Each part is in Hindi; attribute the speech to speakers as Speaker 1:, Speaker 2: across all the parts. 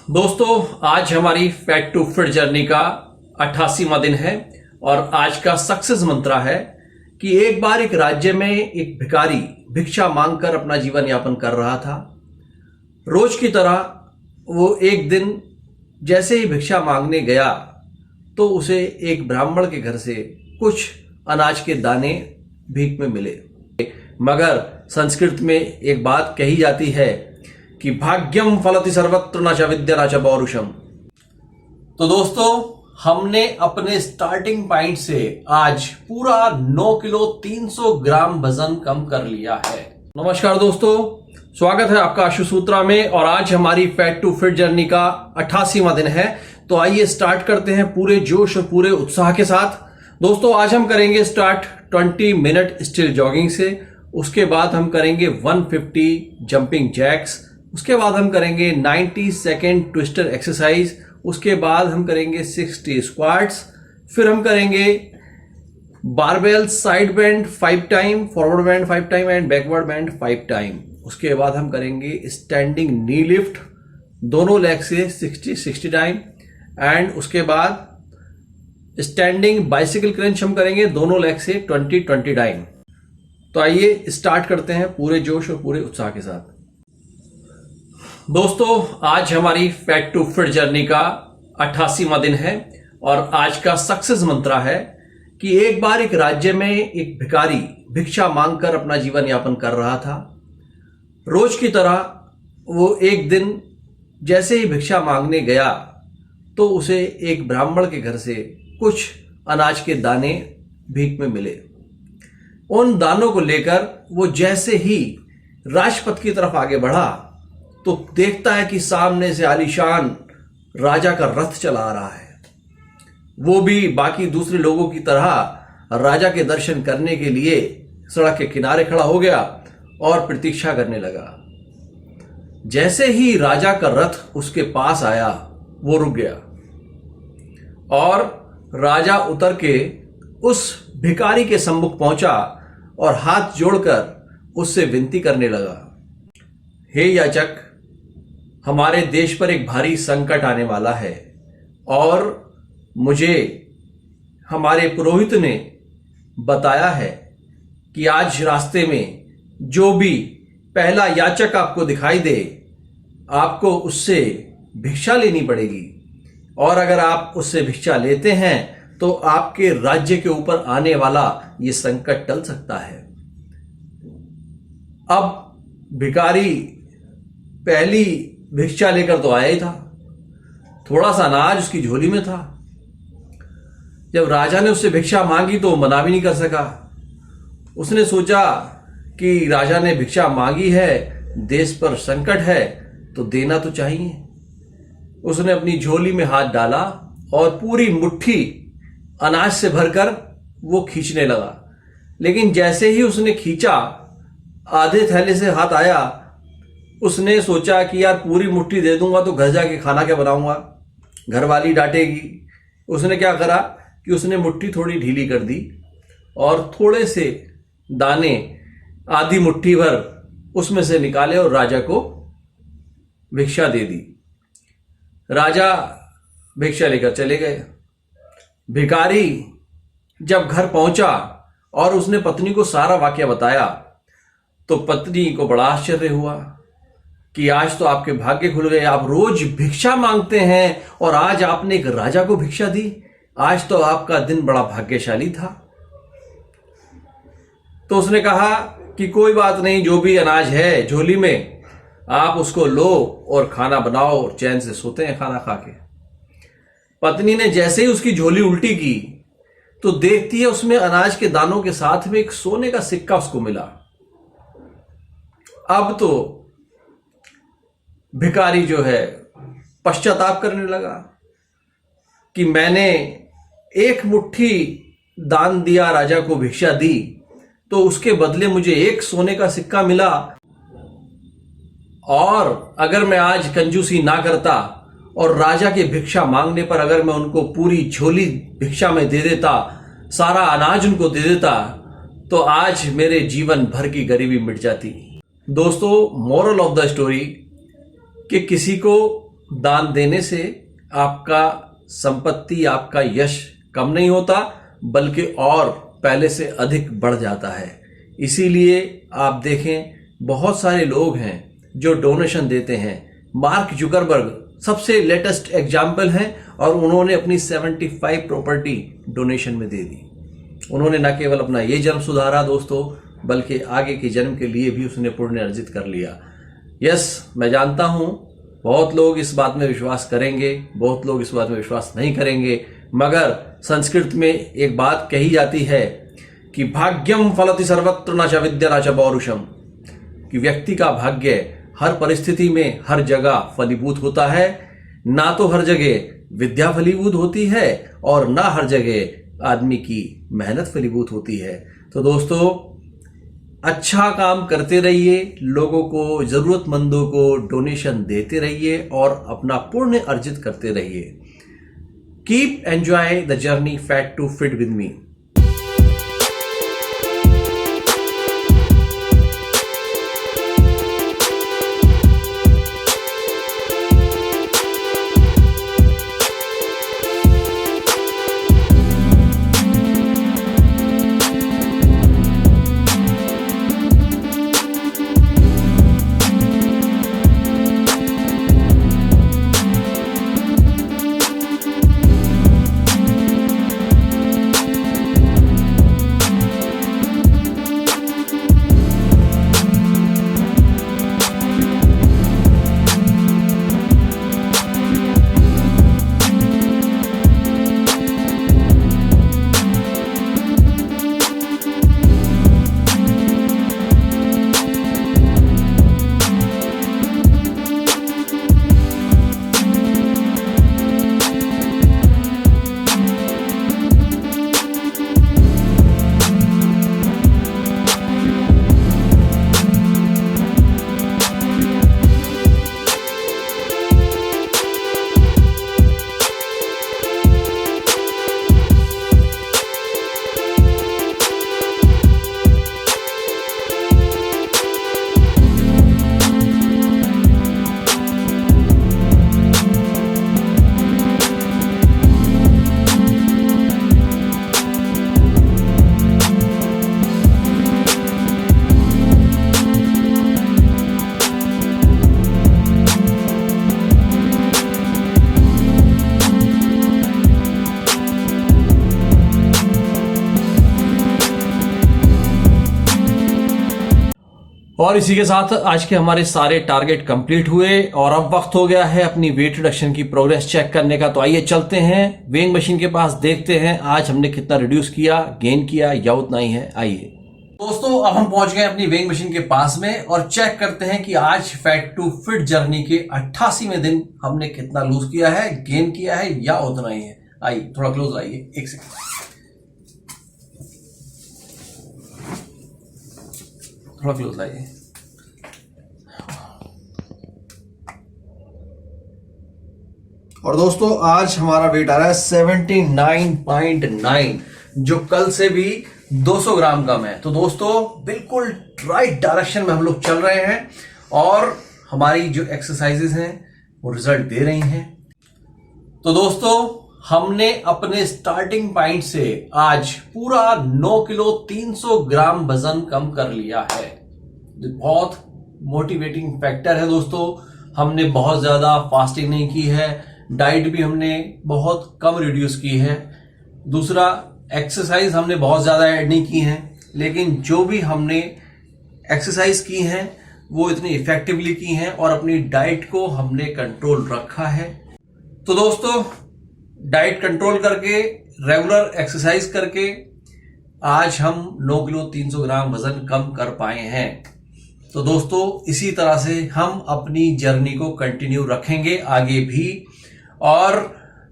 Speaker 1: दोस्तों, आज हमारी फैट टू फिट जर्नी का 88वां दिन है और आज का सक्सेस मंत्र है कि एक बार एक राज्य में एक भिखारी भिक्षा मांगकर अपना जीवन यापन कर रहा था। रोज की तरह वो एक दिन जैसे ही भिक्षा मांगने गया तो उसे एक ब्राह्मण के घर से कुछ अनाज के दाने भीख में मिले। मगर संस्कृत में एक बात कही जाती है कि भाग्यम फलति सर्वत्र न च विद्या न च पौरुषम। तो दोस्तों, हमने अपने स्टार्टिंग पॉइंट से आज पूरा 9 किलो 300 ग्राम वजन कम कर लिया है। नमस्कार दोस्तों, स्वागत है आपका आशु सूत्रा में और आज हमारी फैट टू फिट जर्नी का 88वां दिन है। तो आइए स्टार्ट करते हैं पूरे जोश और पूरे उत्साह के साथ। दोस्तों, आज हम करेंगे स्टार्ट 20 मिनट स्टिल जॉगिंग से, उसके बाद हम करेंगे 150 जंपिंग जैक्स, उसके बाद हम करेंगे 90 सेकेंड ट्विस्टर एक्सरसाइज, उसके बाद हम करेंगे 60 स्क्वाट्स, फिर हम करेंगे barbell side bend 5 time, forward bend 5 time and backward bend 5 time. उसके बाद हम करेंगे स्टैंडिंग नी लिफ्ट दोनों लेग से 60 टाइम एंड उसके बाद स्टैंडिंग बाइसिकल क्रंच हम करेंगे दोनों लेग से 20 टाइम। तो आइए स्टार्ट करते हैं पूरे जोश और पूरे उत्साह के साथ। दोस्तों, आज हमारी फैट टू फिट जर्नी का 88वां दिन है और आज का सक्सेस मंत्र है कि एक बार एक राज्य में एक भिखारी भिक्षा मांगकर अपना जीवन यापन कर रहा था। रोज की तरह वो एक दिन जैसे ही भिक्षा मांगने गया तो उसे एक ब्राह्मण के घर से कुछ अनाज के दाने भीख में मिले। उन दानों को लेकर वो जैसे ही राजपथ की तरफ आगे बढ़ा तो देखता है कि सामने से आलीशान राजा का रथ चला आ रहा है। वो भी बाकी दूसरे लोगों की तरह राजा के दर्शन करने के लिए सड़क के किनारे खड़ा हो गया और प्रतीक्षा करने लगा। जैसे ही राजा का रथ उसके पास आया वो रुक गया और राजा उतर के उस भिखारी के सम्मुख पहुंचा और हाथ जोड़कर उससे विनती करने लगा, हे याचक, हमारे देश पर एक भारी संकट आने वाला है और मुझे हमारे पुरोहित ने बताया है कि आज रास्ते में जो भी पहला याचक आपको दिखाई दे आपको उससे भिक्षा लेनी पड़ेगी और अगर आप उससे भिक्षा लेते हैं तो आपके राज्य के ऊपर आने वाला ये संकट टल सकता है। अब भिखारी पहली भिक्षा लेकर तो आया ही था, थोड़ा सा अनाज उसकी झोली में था। जब राजा ने उससे भिक्षा मांगी तो मना भी नहीं कर सका। उसने सोचा कि राजा ने भिक्षा मांगी है, देश पर संकट है तो देना तो चाहिए। उसने अपनी झोली में हाथ डाला और पूरी मुट्ठी अनाज से भरकर वो खींचने लगा। लेकिन जैसे ही उसने खींचा, आधे थैले से हाथ आया, उसने सोचा कि यार पूरी मुट्ठी दे दूंगा तो घर जाके खाना क्या बनाऊंगा, घरवाली डांटेगी। उसने क्या करा कि उसने मुट्ठी थोड़ी ढीली कर दी और थोड़े से दाने आधी मुट्ठी भर उसमें से निकाले और राजा को भिक्षा दे दी। राजा भिक्षा लेकर चले गए। भिखारी जब घर पहुंचा और उसने पत्नी को सारा वाकया बताया तो पत्नी को बड़ा आश्चर्य हुआ कि आज तो आपके भाग्य खुल गए। आप रोज भिक्षा मांगते हैं और आज आपने एक राजा को भिक्षा दी। आज तो आपका दिन बड़ा भाग्यशाली था। तो उसने कहा कि कोई बात नहीं, जो भी अनाज है झोली में आप उसको लो और खाना बनाओ और चैन से सोते हैं खाना खा के। पत्नी ने जैसे ही उसकी झोली उल्टी की तो देखती है उसमें अनाज के दानों के साथ में एक सोने का सिक्का उसको मिला। अब तो भिखारी जो है पश्चाताप करने लगा कि मैंने एक मुट्ठी दान दिया, राजा को भिक्षा दी, तो उसके बदले मुझे एक सोने का सिक्का मिला। और अगर मैं आज कंजूसी ना करता और राजा के भिक्षा मांगने पर अगर मैं उनको पूरी झोली भिक्षा में दे देता, सारा अनाज उनको दे देता, तो आज मेरे जीवन भर की गरीबी मिट जाती। दोस्तों, मोरल ऑफ द स्टोरी कि किसी को दान देने से आपका संपत्ति, आपका यश कम नहीं होता, बल्कि और पहले से अधिक बढ़ जाता है। इसीलिए आप देखें, बहुत सारे लोग हैं जो डोनेशन देते हैं। मार्क जुकरबर्ग सबसे लेटेस्ट एग्जाम्पल हैं, और उन्होंने अपनी 75 प्रॉपर्टी डोनेशन में दे दी। उन्होंने न केवल अपना ये जन्म सुधारा दोस्तों, बल्कि आगे के जन्म के लिए भी उसने पुण्य अर्जित कर लिया। यस, मैं जानता हूं बहुत लोग इस बात में विश्वास करेंगे, बहुत लोग इस बात में विश्वास नहीं करेंगे, मगर संस्कृत में एक बात कही जाती है कि भाग्यम फलति सर्वत्र न च विद्या न च पौरुषम, कि व्यक्ति का भाग्य हर परिस्थिति में हर जगह फलीभूत होता है। ना तो हर जगह विद्या फलीभूत होती है और ना हर जगह आदमी की मेहनत फलीभूत होती है। तो दोस्तों, अच्छा काम करते रहिए, लोगों को, जरूरतमंदों को डोनेशन देते रहिए और अपना पुण्य अर्जित करते रहिए। Keep enjoy the journey fat to fit with me. और इसी के साथ आज के हमारे सारे टारगेट कंप्लीट हुए और अब वक्त हो गया है अपनी वेट रिडक्शन की प्रोग्रेस चेक करने का। तो आइए चलते हैं वेइंग मशीन के पास, देखते हैं आज हमने कितना रिड्यूस किया, गेन किया या उतना ही है। आइए दोस्तों, अब हम पहुंच गए अपनी वेइंग मशीन के पास में और चेक करते हैं कि आज फैट टू फिट जर्नी के 88वें दिन हमने कितना लूज किया है, गेन किया है या उतना ही है। आइए थोड़ा क्लोज आइए, एक सेकंड, थोड़ा क्लोज आइए। और दोस्तों, आज हमारा वेट आ रहा है 79.9, जो कल से भी 200 ग्राम कम है। तो दोस्तों, बिल्कुल राइट डायरेक्शन में हम लोग चल रहे हैं और हमारी जो एक्सरसाइजेस हैं वो रिजल्ट दे रही हैं। तो दोस्तों, हमने अपने स्टार्टिंग पॉइंट से आज पूरा 9 किलो 300 ग्राम वजन कम कर लिया है। बहुत मोटिवेटिंग फैक्टर है दोस्तों। हमने बहुत ज्यादा फास्टिंग नहीं की है, डाइट भी हमने बहुत कम रिड्यूस की है, दूसरा एक्सरसाइज हमने बहुत ज्यादा ऐड नहीं की है, लेकिन जो भी हमने एक्सरसाइज की हैं वो इतनी इफेक्टिवली की हैं और अपनी डाइट को हमने कंट्रोल रखा है। तो दोस्तों, डाइट कंट्रोल करके, रेगुलर एक्सरसाइज करके आज हम 9 किलो 300 ग्राम वजन कम कर पाए हैं। तो दोस्तों, इसी तरह से हम अपनी जर्नी को कंटिन्यू रखेंगे आगे भी। और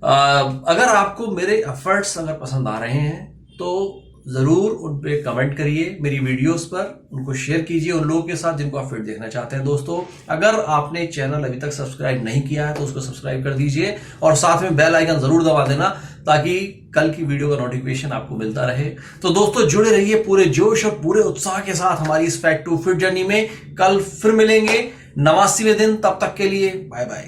Speaker 1: अगर आपको मेरे एफर्ट्स अगर पसंद आ रहे हैं तो जरूर उन पे कमेंट करिए, मेरी वीडियोस पर उनको शेयर कीजिए उन लोगों के साथ जिनको आप फिट देखना चाहते हैं। दोस्तों, अगर आपने चैनल अभी तक सब्सक्राइब नहीं किया है तो उसको सब्सक्राइब कर दीजिए और साथ में बेल आइकन जरूर दबा देना ताकि कल की वीडियो का नोटिफिकेशन आपको मिलता रहे। तो दोस्तों, जुड़े रहिए पूरे जोश और पूरे उत्साह के साथ हमारी इस फैट टू फिट जर्नी में। कल फिर मिलेंगे 89वें दिन, तब तक के लिए बाय बाय।